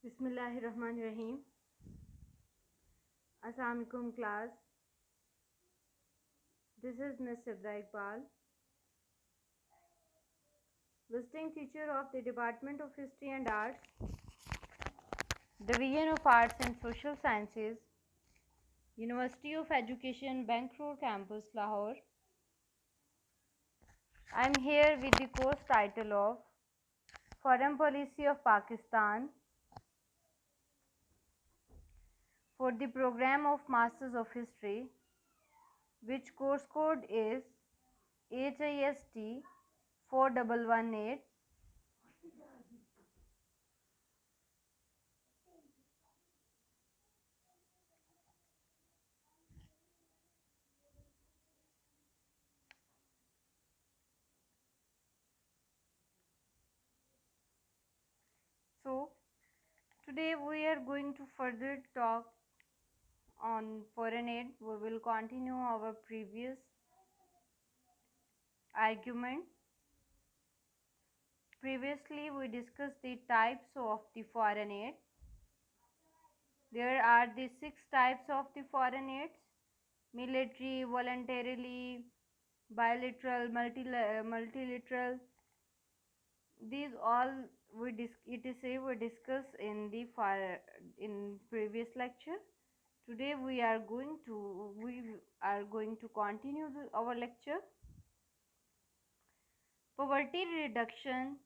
بسم اللہ الرحمن الرحیم. السلام علیکم class. This is Ms. Sidra Iqbal, visiting teacher of the Department of History and Arts, Division of Arts and Social Sciences, University of Education, Bank Road Campus, Lahore. I am here with the course title of Foreign Policy of Pakistan for the program of Masters of History, which course code is HIST 4118. So, today we are going to further talk on foreign aid. We will continue our previous argument. Previously, we discussed the types of the foreign aid. There are the 6 types of the foreign aids: military, voluntarily, bilateral, multilateral. These all we discuss in the in previous lecture. Today we are going to continue our lecture. Poverty reduction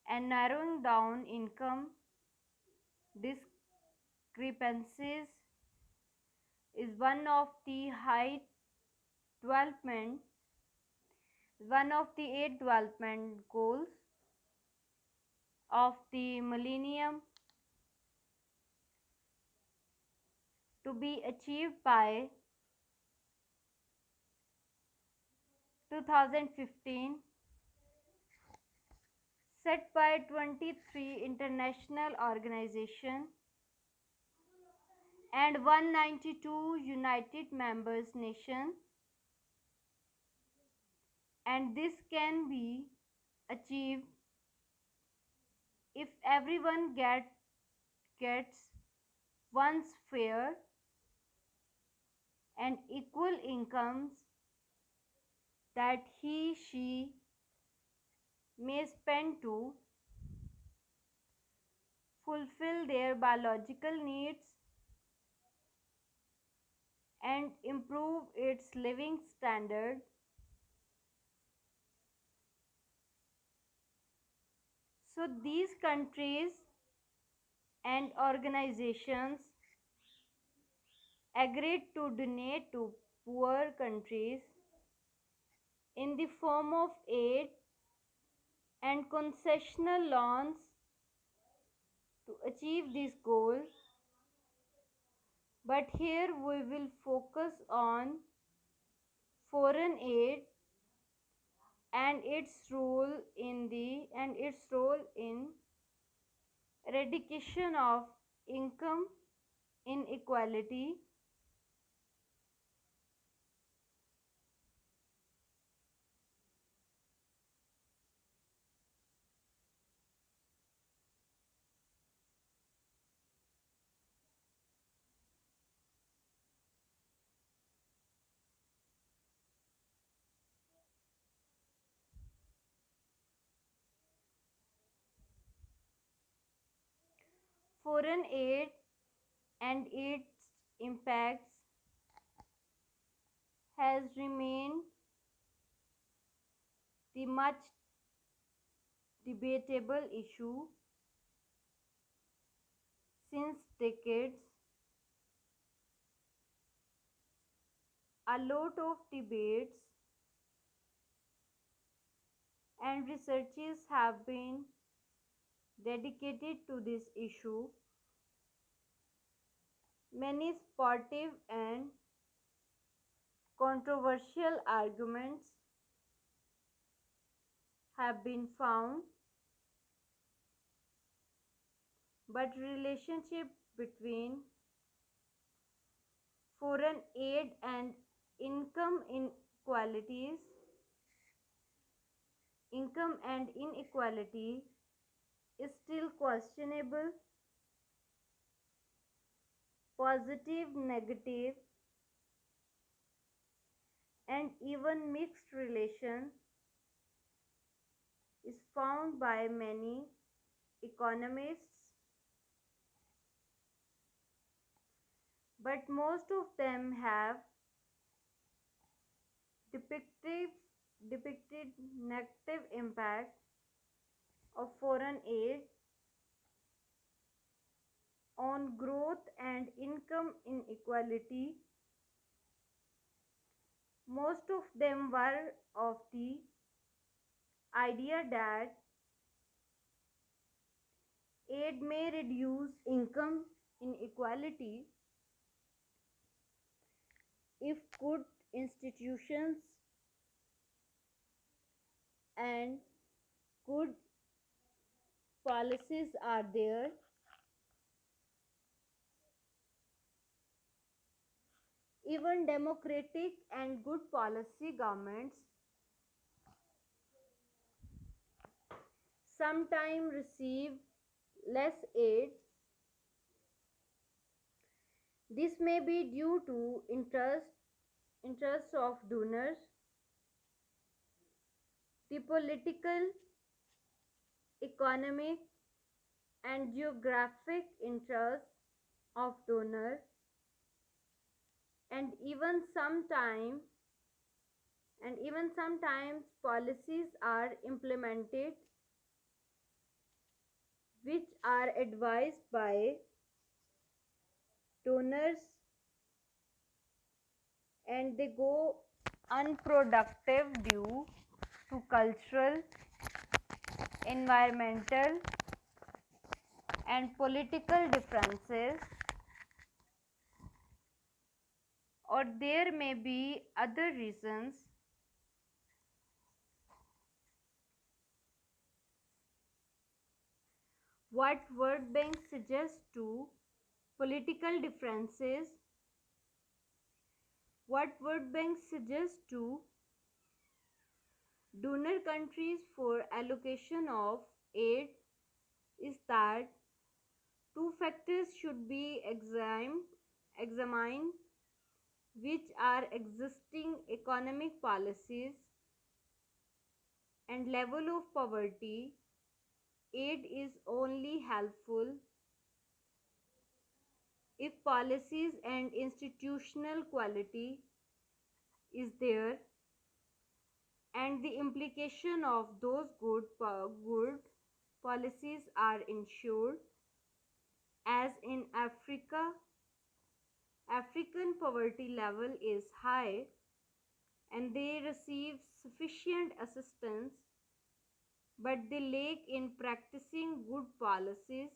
and narrowing down income discrepancies is one of the eight development goals of the millennium, to be achieved by 2015, set by 23 international organizations and 192 United Members Nations, and this can be achieved if everyone gets one's fair and equal incomes that she may spend to fulfill their biological needs and improve its living standard. So these countries and organizations agreed to donate to poor countries in the form of aid and concessional loans to achieve this goal. But here we will focus on foreign aid and its role in eradication of income inequality. Foreign aid and its impacts has remained the much debatable issue since decades. A lot of debates and researches have been dedicated to this issue. Many supportive and controversial arguments have been found, but relationship between foreign aid and income inequality is still questionable. positive, negative, and even mixed relation is found by many economists, but most of them have depicted, depicted negative impact of foreign aid on growth and income inequality. Most of them were of the idea that aid may reduce income inequality if good institutions and good policies are there. Even democratic and good policy governments sometimes receive less aid. This may be due to interest of donors, the political, economic, and geographic interests of donors, and even sometimes policies are implemented which are advised by donors and they go unproductive due to cultural, environmental, and political differences, or there may be other reasons. What World Bank suggests to political differences, what World Bank suggests to donor countries for allocation of aid is that two factors should be examined, which are existing economic policies and level of poverty. Aid is only helpful if policies and institutional quality is there and the implication of those good policies are ensured. As in Africa, African poverty level is high and they receive sufficient assistance, but they lack in practicing good policies,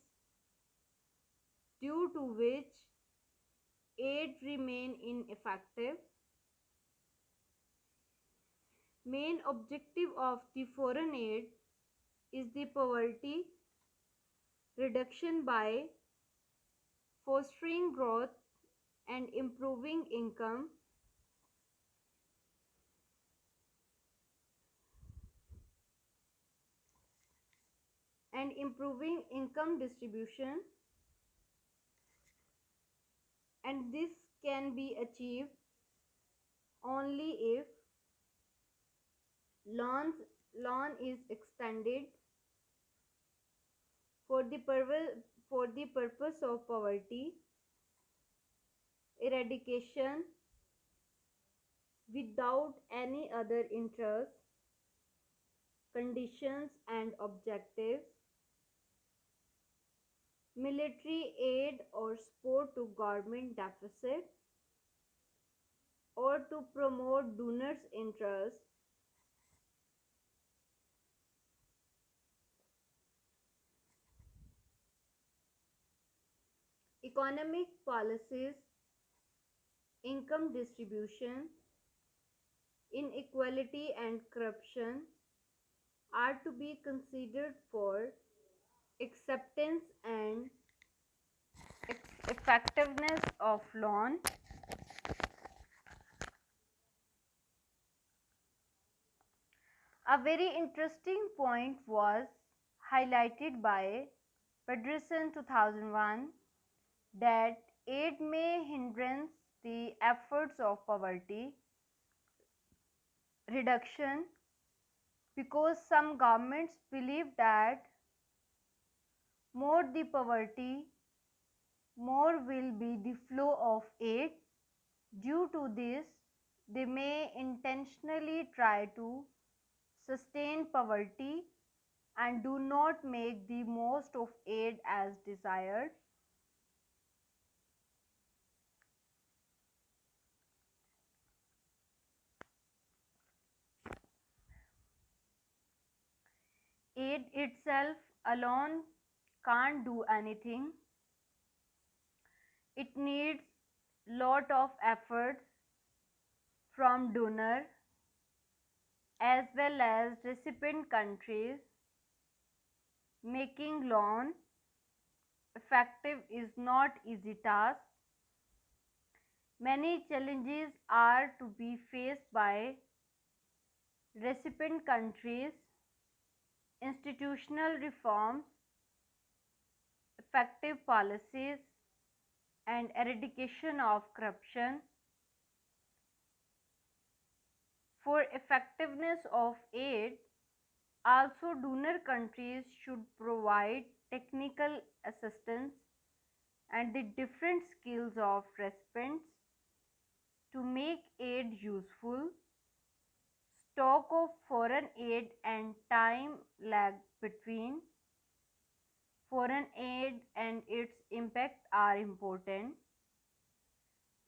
due to which aid remain ineffective. Main objective of the foreign aid is the poverty reduction by fostering growth and improving income distribution, and this can be achieved only if loans loan is extended for the purpose of poverty eradication without any other interest, conditions and objectives. Military aid or support to government deficit, or to promote donors' interests. Economic policies, income distribution, inequality and corruption are to be considered for acceptance and effectiveness of loan. A very interesting point was highlighted by Pedersen 2001 that Aid may hindrance the efforts of poverty reduction because some governments believe that more the poverty, more will be the flow of aid. Due to this, they may intentionally try to sustain poverty and do not make the most of aid as desired. Aid itself alone can't do anything. It needs lot of effort from donor as well as recipient countries. Making loan effective is not easy task. Many challenges are to be faced by recipient countries: institutional reforms, effective policies, and eradication of corruption. For effectiveness of aid, also donor countries should provide technical assistance and the different skills of recipients to make aid useful. Stock of foreign aid and time lag between foreign aid and its impact are important.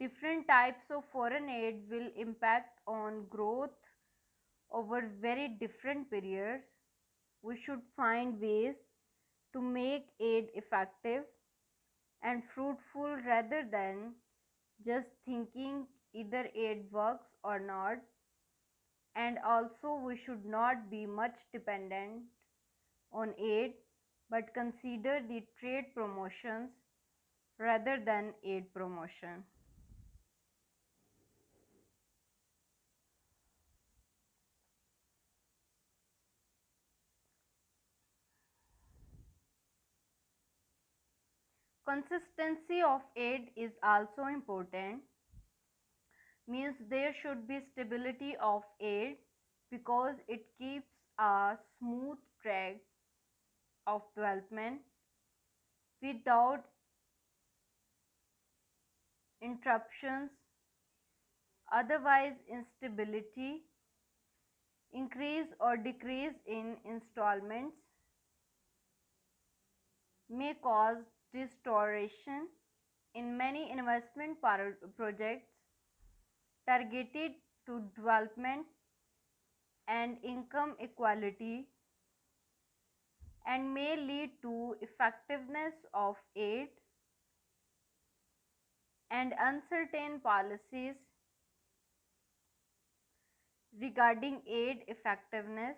Different types of foreign aid will impact on growth over very different periods. We should find ways to make aid effective and fruitful rather than just thinking either aid works or not. And also, we should not be much dependent on aid but consider the trade promotions rather than aid promotion. Consistency of aid is also important, means there should be stability of aid because it keeps a smooth track of development without interruptions. Otherwise, instability, increase or decrease in installments may cause distortion in many investment projects targeted to development and income equality and may lead to effectiveness of aid and uncertain policies regarding aid effectiveness.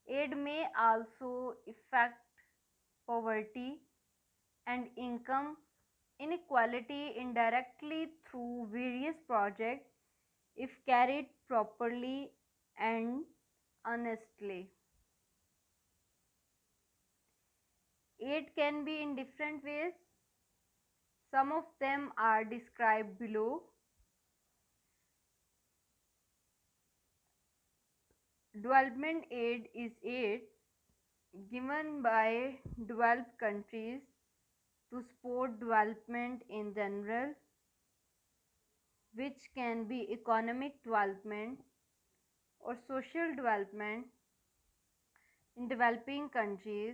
Aid may also affect poverty and income inequality indirectly through various projects if carried properly and honestly. Aid can be in different ways. Some of them are described below. Development aid is aid given by developed countries to support development in general, which can be economic development or social development. In developing countries,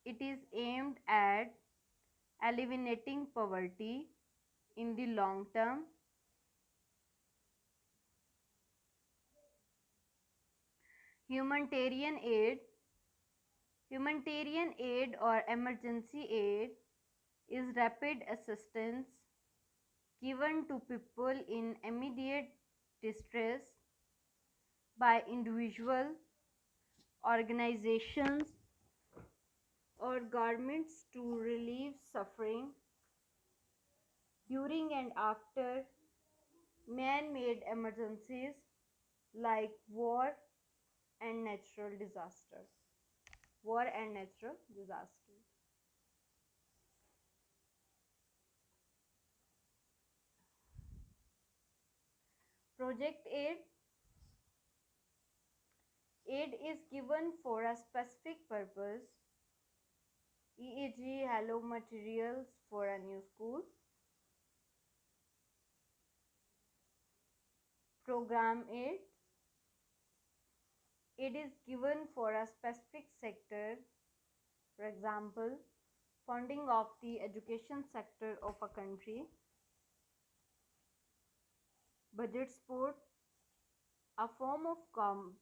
it is aimed at eliminating poverty in the long term. Humanitarian aid. Humanitarian aid or emergency aid is rapid assistance given to people in immediate distress by individuals, organizations, or governments to relieve suffering during and after man-made emergencies like war and natural disasters. War and natural disasters. Project aid is given for a specific purpose, e.g. hello materials for a new school. Program aid is given for a specific sector, for example funding of the education sector of a country. Budget support, a form of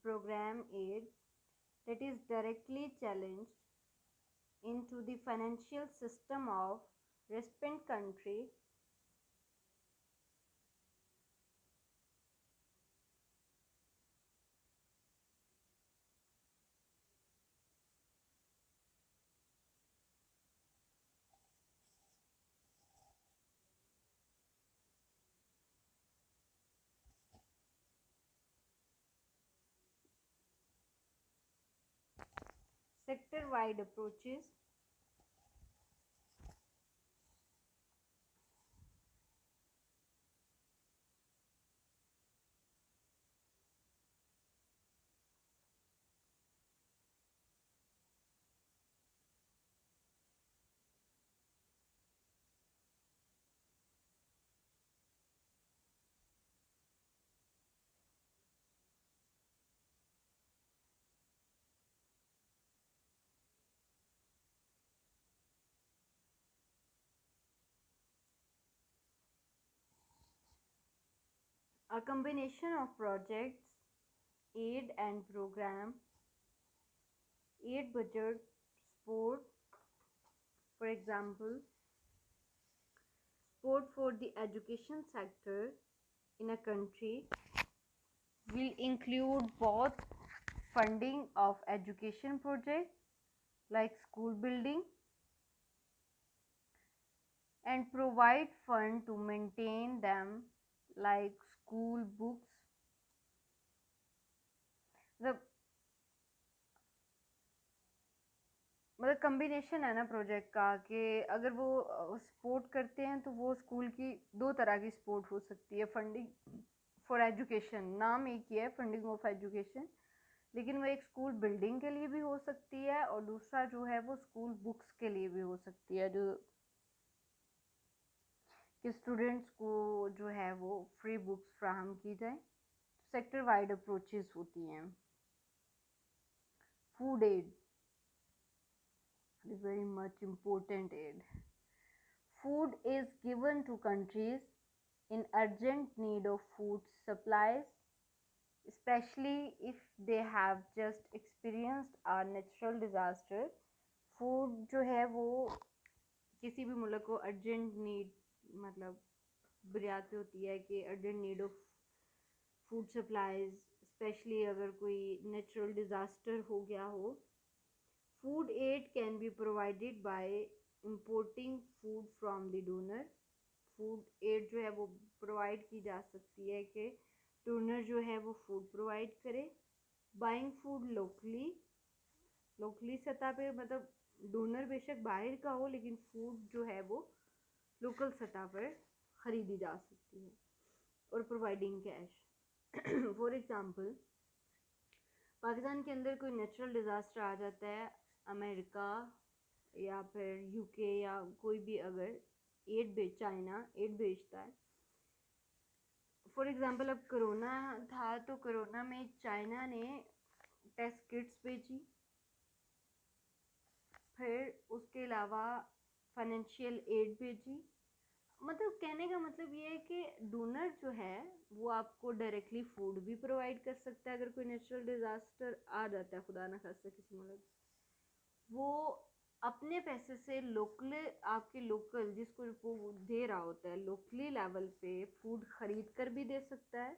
program aid that is directly challenged into the financial system of recipient country. Sector-wide approaches. A combination of projects, aid and program, aid budget, support, for example, support for the education sector in a country will include both funding of education projects like school building and provide fund to maintain them like school books. The मतलब combination है ना project का कि अगर वो support करते हैं तो वो स्कूल की दो तरह की सपोर्ट हो सकती है. फंडिंग फॉर एजुकेशन, नाम एक ही है फंडिंग ऑफ एजुकेशन, लेकिन वो एक स्कूल बिल्डिंग के लिए भी हो सकती है और दूसरा जो है वो स्कूल बुक्स के लिए भी हो सकती है, जो कि स्टूडेंट्स को जो है वो फ्री बुक्स फ्राहम की जाए. सेक्टर वाइड अप्रोचेस होती हैं. Food aid is very much important aid. Food is given to countries in urgent need of food supplies, especially if they have just experienced a natural disaster. Food जो है वो किसी भी मुल्क को urgent need मतलब बुनियाद होती है कि urgent need of food supplies, specially अगर कोई नेचुरल डिज़ास्टर हो गया हो. Food aid can be provided by importing food from the donor. Food aid जो है वो प्रोवाइड की जा सकती है कि डोनर जो है वो फूड प्रोवाइड करे. Buying food लोकली सतह पे, मतलब डोनर बेशक बाहर का हो लेकिन फूड जो है वो लोकल सतह पर ख़रीदी जा सकती है. और providing cash for example Pakistan के अंदर कोई नेचुरल डिज़ास्टर आ जाता है, अमेरिका या फिर यूके या कोई भी अगर चाइना एड भेजता है. फॉर एग्ज़ाम्पल अब कोरोना था तो कोरोना में चाइना ने टेस्ट किट्स भेजी. फिर उसके अलावा फाइनेंशियल एड भेजी. मतलब कहने का मतलब ये है कि डोनर जो है वो आपको डायरेक्टली फूड भी प्रोवाइड कर सकता है. अगर कोई नेचुरल डिज़ास्टर आ जाता है खुदा ना खास्ता किसी मुल्क, वो अपने पैसे से लोकल आपके लोकल जिसको वो दे रहा होता है लोकली लेवल पे फूड ख़रीद कर भी दे सकता है,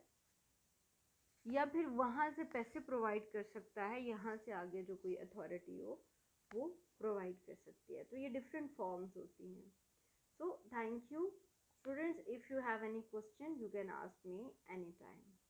या फिर वहाँ से पैसे प्रोवाइड कर सकता है. यहाँ से आगे जो कोई अथॉरिटी हो वो प्रोवाइड कर सकती है. तो ये डिफरेंट फॉर्म्स होती हैं. So thank you students. If you have any question you can ask me anytime.